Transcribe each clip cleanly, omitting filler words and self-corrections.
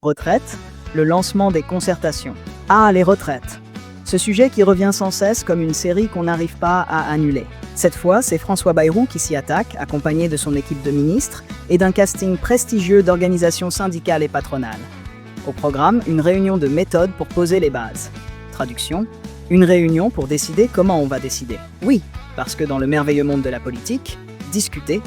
Retraite, le lancement des concertations. Ah, les retraites. Ce sujet qui revient sans cesse comme une série qu'on n'arrive pas à annuler. Cette fois, c'est François Bayrou qui s'y attaque, accompagné de son équipe de ministres et d'un casting prestigieux d'organisations syndicales et patronales. Au programme, une réunion de méthode pour poser les bases. Traduction, une réunion pour décider comment on va décider. Oui, parce que dans le merveilleux monde de la politique, discuter,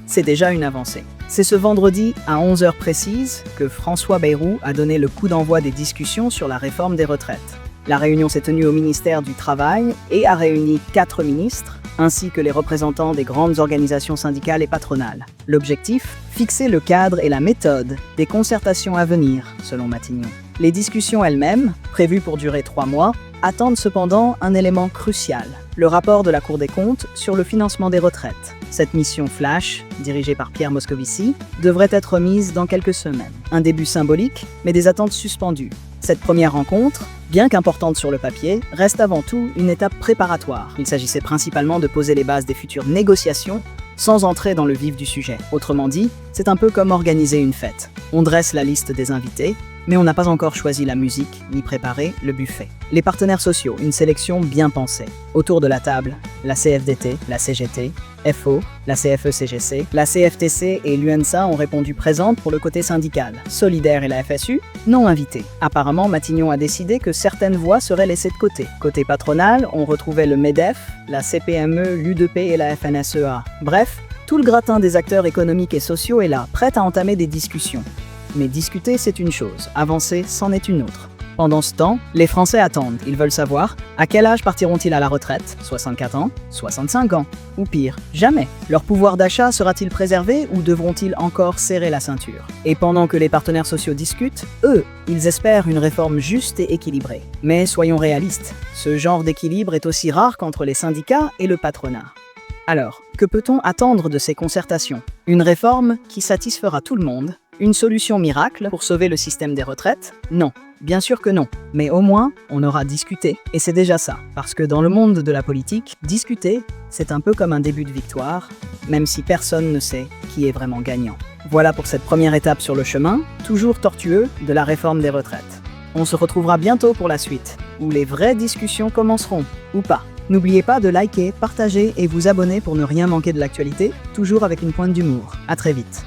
c'est déjà une avancée. C'est ce vendredi à 11h précises que François Bayrou a donné le coup d'envoi des discussions sur la réforme des retraites. La réunion s'est tenue au ministère du Travail et a réuni 4 ministres, ainsi que les représentants des grandes organisations syndicales et patronales. L'objectif, fixer le cadre et la méthode des concertations à venir, selon Matignon. Les discussions elles-mêmes, prévues pour durer 3 mois, attendent cependant un élément crucial, le rapport de la Cour des comptes sur le financement des retraites. Cette mission flash, dirigée par Pierre Moscovici, devrait être remise dans quelques semaines. Un début symbolique, mais des attentes suspendues. Cette première rencontre, bien qu'importante sur le papier, reste avant tout une étape préparatoire. Il s'agissait principalement de poser les bases des futures négociations sans entrer dans le vif du sujet. Autrement dit, c'est un peu comme organiser une fête. On dresse la liste des invités, mais on n'a pas encore choisi la musique ni préparé le buffet. Les partenaires sociaux, une sélection bien pensée. Autour de la table, la CFDT, la CGT, FO, la CFE-CGC, la CFTC et l'UNSA ont répondu présentes pour le côté syndical. Solidaire et la FSU, non invités. Apparemment, Matignon a décidé que certaines voix seraient laissées de côté. Côté patronal, on retrouvait le MEDEF, la CPME, l'UDP et la FNSEA. Bref, tout le gratin des acteurs économiques et sociaux est là, prêt à entamer des discussions. Mais discuter, c'est une chose, avancer, c'en est une autre. Pendant ce temps, les Français attendent. Ils veulent savoir à quel âge partiront-ils à la retraite ? 64 ans ? 65 ans ? Ou pire, jamais. Leur pouvoir d'achat sera-t-il préservé ou devront-ils encore serrer la ceinture ? Et pendant que les partenaires sociaux discutent, eux, ils espèrent une réforme juste et équilibrée. Mais soyons réalistes, ce genre d'équilibre est aussi rare qu'entre les syndicats et le patronat. Alors, que peut-on attendre de ces concertations ? Une réforme qui satisfera tout le monde ? Une solution miracle pour sauver le système des retraites ? Non, bien sûr que non. Mais au moins, on aura discuté, et c'est déjà ça. Parce que dans le monde de la politique, discuter, c'est un peu comme un début de victoire, même si personne ne sait qui est vraiment gagnant. Voilà pour cette première étape sur le chemin, toujours tortueux, de la réforme des retraites. On se retrouvera bientôt pour la suite, où les vraies discussions commenceront, ou pas. N'oubliez pas de liker, partager et vous abonner pour ne rien manquer de l'actualité, toujours avec une pointe d'humour. À très vite.